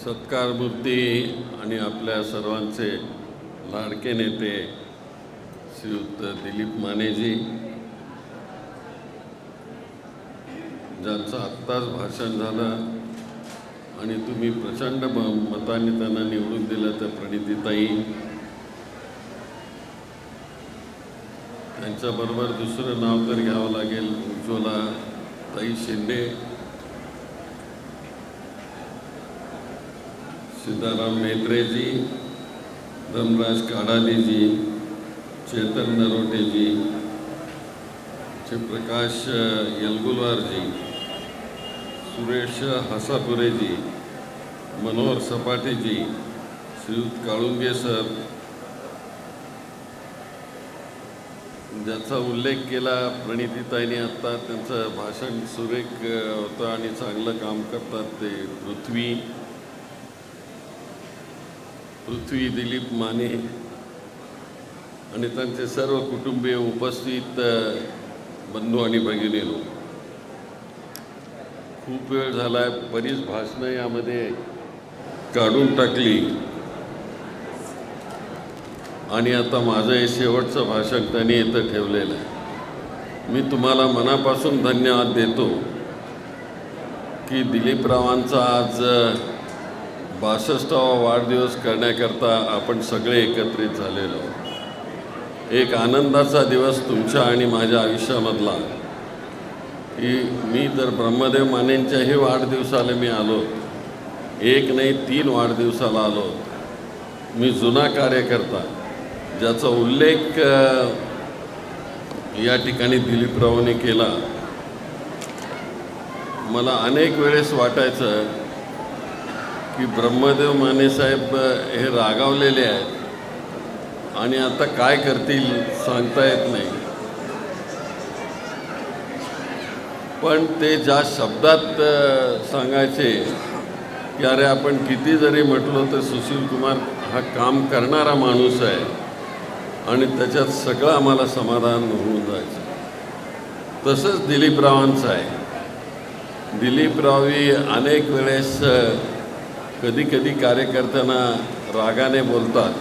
सत्कारमूर्ती आणि आपल्या सर्वांचे लाडके नेते श्रीयुत दिलीप मानेजी, ज्यांचं आत्ताच भाषण झालं आणि तुम्ही प्रचंड मतांनी त्यांना निवडून दिलं, त्या प्रणितीताई, त्यांच्याबरोबर दुसरं नाव तर घ्यावं लागेल उज्ज्वला ताई शिंदे, सीताराम मेत्रेजी, धनराज काडालीजी, चेतन नरोटेजी, प्रकाश यलगुलवारजी, सुरेश हसापुरेजी, मनोहर सपाटेजी, श्रीयुत काळुंगे सर, ज्याचा उल्लेख केला प्रणितीताईंनी आत्ता, त्यांचं भाषण सुरेख होतं आणि चांगलं काम करतात ते पृथ्वी दिलीप माने आणि त्यांचे सर्व कुटुंबीय, उपस्थित बंधू आणि भगिनींनो, खूप वेळ झाला आहे, बरीच भाषणं यामध्ये काढून टाकली आणि आता माझं हे शेवटचं भाषण त्यांनी इथं ठेवलेलं आहे. मी तुम्हाला मनापासून धन्यवाद देतो की दिलीपरावांचा आज 62वा वाढदिवस करण्याकरता आपण सगळे एकत्रित झालेलो. एक आनंदाचा दिवस तुमच्या आणि माझ्या आयुष्यामधला, की मी तर ब्रह्मदेव मानेंच्याही वाढदिवसाला मी आलो, एक नाही 3 वाढदिवसाला आलो. मी जुना कार्यकर्ता, ज्याचा उल्लेख या ठिकाणी दिलीपरावांनी केला. मला अनेक वेळेस वाटायचं की ब्रह्मदेव माने साहेब हे रागावलेले आहेत आणि आता काय करतील सांगता येत नाही, पण ते ज्या शब्दात सांगायचे की अरे आपण किती जरी म्हटलं तर सुशील कुमार हा काम करणारा माणूस आहे आणि त्याच्यात सगळं आम्हाला समाधान होऊन जायचं. तसंच दिलीपरावांचं आहे. दिलीपरावी अनेक वेळेस कधी कधी कार्यकर्त्यांना रागाने बोलतात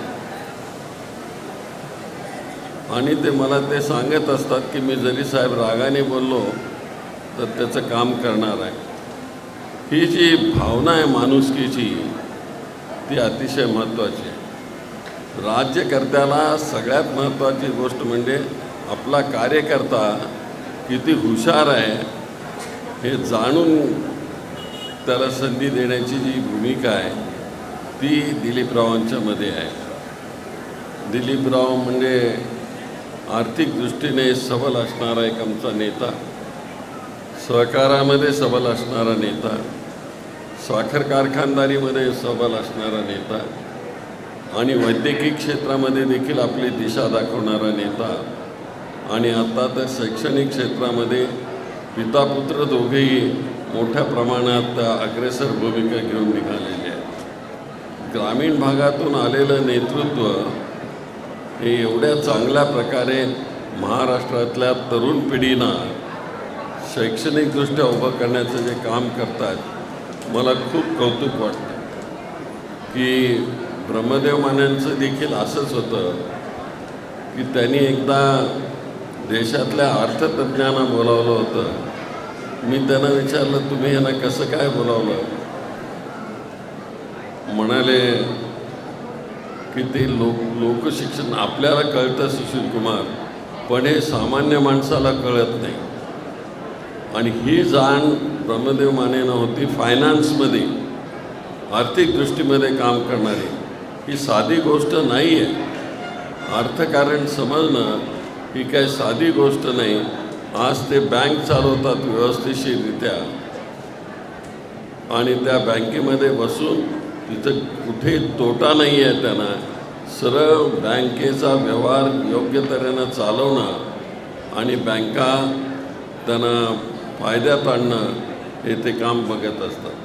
आणि ते मला ते सांगत असतात की मी जरी साहेब रागाने बोललो तर त्याचं काम करणार आहे. ही जी भावना आहे माणुसकीची, ती अतिशय महत्त्वाची आहे. राज्यकर्त्याला सगळ्यात महत्त्वाची गोष्ट म्हणजे आपला कार्यकर्ता किती हुशार आहे हे जाणून त्याला संधी देण्याची जी भूमिका आहे ती दिलीपरावांच्यामध्ये आहे. दिलीपराव म्हणजे आर्थिक दृष्टीने सबल असणारा एक आमचा नेता, सहकारामध्ये सबल असणारा नेता, साखर कारखानदारीमध्ये सबल असणारा नेता आणि वैद्यकीय क्षेत्रामध्ये देखील आपली दिशा दाखवणारा नेता आणि आता तर शैक्षणिक क्षेत्रामध्ये पिता पुत्र दोघेही मोठ्या प्रमाणात अग्रेसर भूमिका घेऊन निघालेली आहे. ग्रामीण भागातून आलेलं नेतृत्व हे एवढ्या चांगल्या प्रकारे महाराष्ट्रातल्या तरुण पिढींना शैक्षणिकदृष्ट्या उभं करण्याचं जे काम करतात, मला खूप कौतुक वाटतं. की ब्रह्मदेव मानेंचं देखील असंच होतं की त्यांनी एकदा देशातल्या अर्थतज्ञांना बोलावलं होतं. मी त्यांना विचारलं, तुम्ही यांना कसं काय बोलावलं? म्हणाले की ते लोकशिक्षण आपल्याला कळतं सुशील कुमार, पण हे सामान्य माणसाला कळत नाही. आणि ही जाण ब्रह्मदेव मानेंना होती. फायनान्समध्ये, आर्थिक दृष्टीमध्ये काम करणारी ही साधी गोष्ट नाही आहे. अर्थकारण समजणं ही काही साधी गोष्ट नाही. आज ते बँक चालवतात व्यवस्थितरित्या आणि त्या बँकेमध्ये बसून तिथं कुठे तोटा नाही आहे त्यांना. सरळ बँकेचा व्यवहार योग्य तऱ्हेनं चालवणं आणि बँका त्यांना फायद्यात आणणं हे ते काम बघत असतात.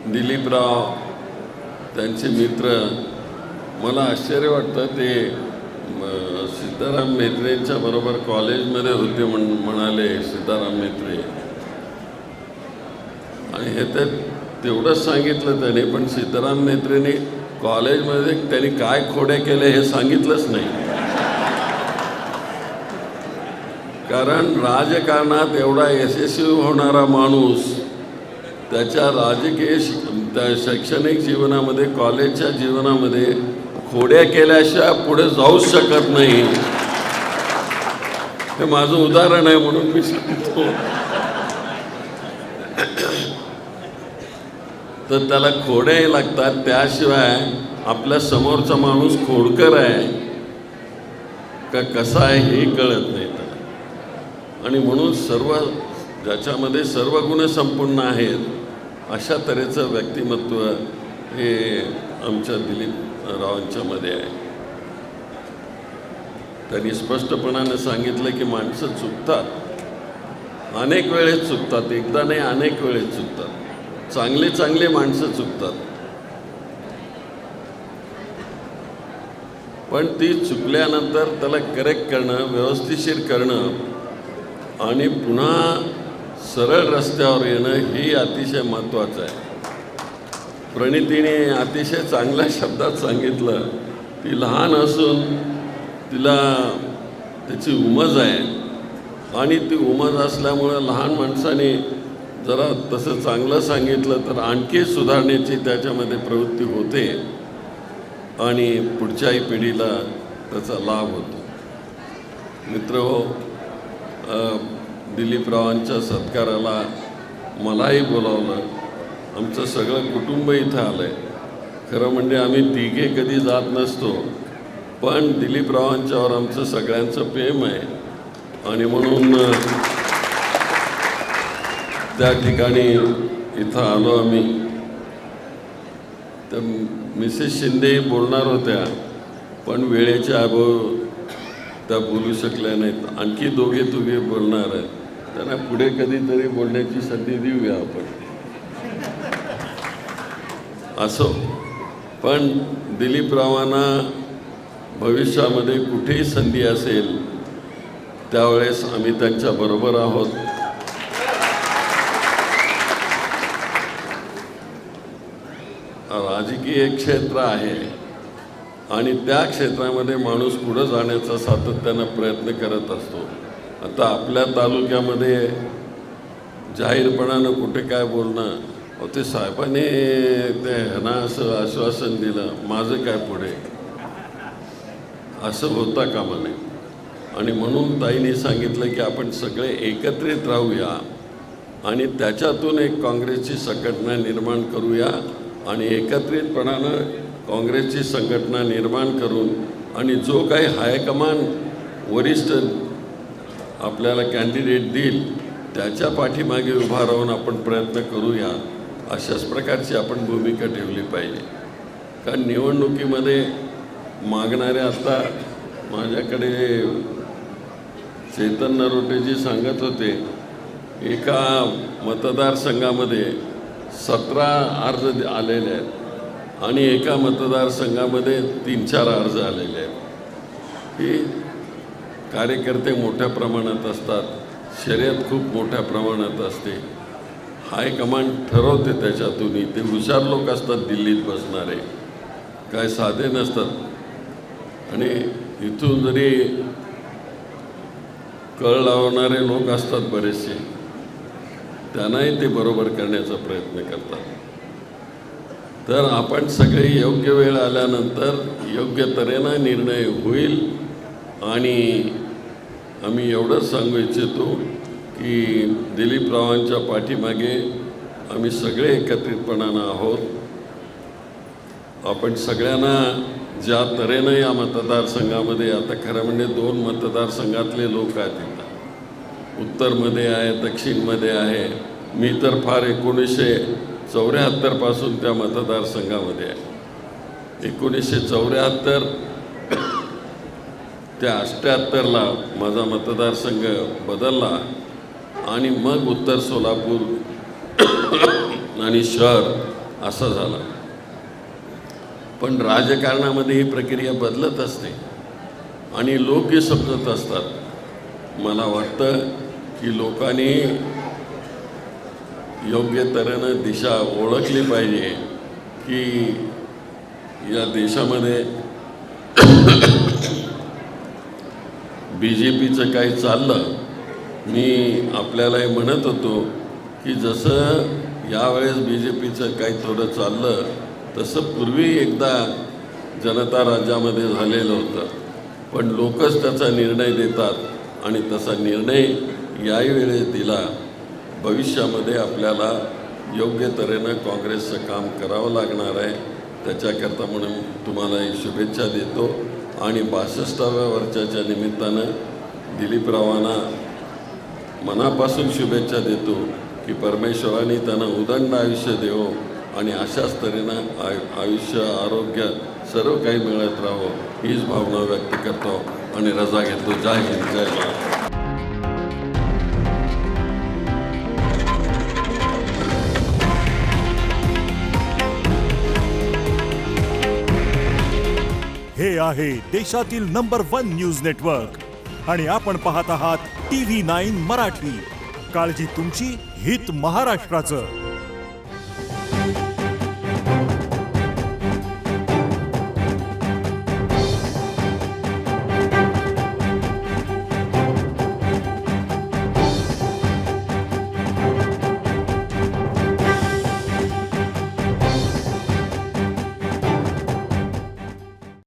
दिलीपराव, त्यांचे मित्र, मला आश्चर्य वाटतं ते सीताराम मेत्रेंच्या बरोबर कॉलेजमध्ये होते म्हणाले सीताराम मेत्रे. आणि हे तर तेवढंच सांगितलं त्याने, पण सीताराम म्हेत्रेने कॉलेजमध्ये त्यांनी काय खोड्या केल्या हे सांगितलंच नाही. कारण राजकारणात एवढा यशस्वी होणारा माणूस त्याच्या राजकीय शैक्षणिक जीवनामध्ये, कॉलेजच्या जीवनामध्ये खोड्या केल्याशिवाय पुढे जाऊच शकत नाही. हे माझं उदाहरण आहे म्हणून मी सांगतो. तर त्याला खोड्याही लागतात, त्याशिवाय आपल्या समोरचा माणूस खोडकर आहे का कसा आहे हे कळत नाही त्याला. आणि म्हणून ज्याच्यामध्ये सर्व गुण संपन्न आहेत अशा तऱ्हेचं व्यक्तिमत्व हे आमच्या दिलीप रावांच्यामध्ये आहे. त्यांनी स्पष्टपणाने सांगितलं की माणसं चुकतात, अनेक वेळेस चुकतात, एकदा नाही अनेक वेळेस चुकतात. चांगले माणसं चुकतात, पण ती चुकल्यानंतर त्याला करेक्ट करणं, व्यवस्थिशीर करणं आणि पुन्हा सरळ रस्त्यावर येणं हे अतिशय महत्त्वाचं आहे. प्रणितीने अतिशय चांगल्या शब्दात सांगितलं, ती लहान असून तिला त्याची उमज आहे आणि ती उमज असल्यामुळं लहान माणसाने जरा तसं चांगलं सांगितलं तर आणखी सुधारण्याची त्याच्यामध्ये प्रवृत्ती होते आणि पुढच्याही पिढीला त्याचा लाभ होतो. मित्रहो, दिलीपरावांच्या सत्काराला मलाही बोलावलं, आमचं सगळं कुटुंब इथं आलं आहे. खरं म्हणजे आम्ही तिघे कधी जात नसतो, पण दिलीपरावांच्यावर आमचं सगळ्यांचं प्रेम आहे आणि म्हणून त्या ठिकाणी इथं आलो आम्ही. तर मिसेस शिंदे बोलणार होत्या, पण वेळेच्या अभाव त्या बोलू शकल्या नाहीत. आणखी दोघे बोलणार आहेत, त्यांना पुढे कधीतरी बोलण्याची संधी देऊया आपण. असो, पण दिलीपरावांना भविष्यामध्ये कुठेही संधी असेल त्यावेळेस आम्ही त्यांच्याबरोबर आहोत. राजकीय क्षेत्र आहे आणि त्या क्षेत्रामध्ये माणूस पुढं जाण्याचा सातत्यानं प्रयत्न करत असतो. आता आपल्या तालुक्यामध्ये जाहीरपणानं कुठे काय बोलणं, ते साहेबांनी ते ह्यांना असं आश्वासन दिलं, माझं काय पुढे, असं होता कामा नये. आणि म्हणून ताईंनी सांगितलं की आपण सगळे एकत्रित राहूया आणि त्याच्यातून एक काँग्रेसची संघटना निर्माण करूया आणि एकत्रितपणानं काँग्रेसची संघटना निर्माण करून आणि जो काही हायकमान वरिष्ठ आपल्याला कॅन्डिडेट देईल त्याच्या पाठीमागे उभा राहून आपण प्रयत्न करूया, अशाच प्रकारची आपण भूमिका ठेवली पाहिजे. कारण निवडणुकीमध्ये मागणारे, आता माझ्याकडे चेतन नरोटेजी सांगत होते, एका मतदारसंघामध्ये 17 अर्ज आलेले आहेत आणि एका मतदारसंघामध्ये 3-4 अर्ज आलेले आहेत. ही कार्यकर्ते मोठ्या प्रमाणात असतात, शर्यत खूप मोठ्या प्रमाणात असते, हायकमांड ठरवते त्याच्यातूनही. ते हुशार लोक असतात दिल्लीत बसणारे, काय साधे नसतात आणि इथून जरी कळ लावणारे लोक असतात बरेचसे, त्यांनाही ते बरोबर करण्याचा प्रयत्न करतात. तर आपण सगळे योग्य वेळ आल्यानंतर योग्य तऱ्हेनं निर्णय होईल. आणि आम्ही एवढंच सांगू इच्छितो की दिलीपरावांच्या पाठीमागे आम्ही सगळे एकत्रितपणानं आहोत. आपण सगळ्यांना ज्या तऱ्हेनं या मतदारसंघामध्ये, आता खरं म्हणजे 2 मतदारसंघातले लोक आहेत इथं, उत्तरमध्ये आहे, दक्षिणमध्ये आहे. मी तर फार 1974 पासून त्या मतदारसंघामध्ये आहे. 1974 ते 78ला माझा मतदारसंघ बदलला आणि मग उत्तर सोलापूर आणि शहर असा झाला. पण राजकारणामध्ये ही प्रक्रिया बदलत असते आणि लोकही समजत असतात. मला वाटतं की लोकांनी योग्य तऱ्हेनं दिशा ओळखली पाहिजे की या देशामध्ये BJPचं काही चाललं. मी आपल्यालाही म्हणत होतो की जसं यावेळेस BJPचं काही थोडं चाललं तसं पूर्वी एकदा जनता राज्यामध्ये झालेलं होतं, पण लोकच त्याचा निर्णय देतात आणि तसा निर्णय याही वेळेस दिला. भविष्यामध्ये आपल्याला योग्य तऱ्हेनं काँग्रेसचं काम करावं लागणार आहे. त्याच्याकरता म्हणून तुम्हाला शुभेच्छा देतो आणि 62व्या वर्षाच्या निमित्तानं दिलीपरावांना मनापासून शुभेच्छा देतो की परमेश्वराने त्यांना उदंड आयुष्य देवो आणि अशाच तऱ्हेनं आयुष्य आरोग्य सर्व काही मिळत राहो हीच भावना व्यक्त करतो आणि रजा घेतो. जय हिंद, जय महाराष्ट्र. हे आहे देशातील नंबर 1 न्यूज नेटवर्क आणि आपण पाहत आहात TV9 मराठी. काळजी तुमची, हित महाराष्ट्राचं.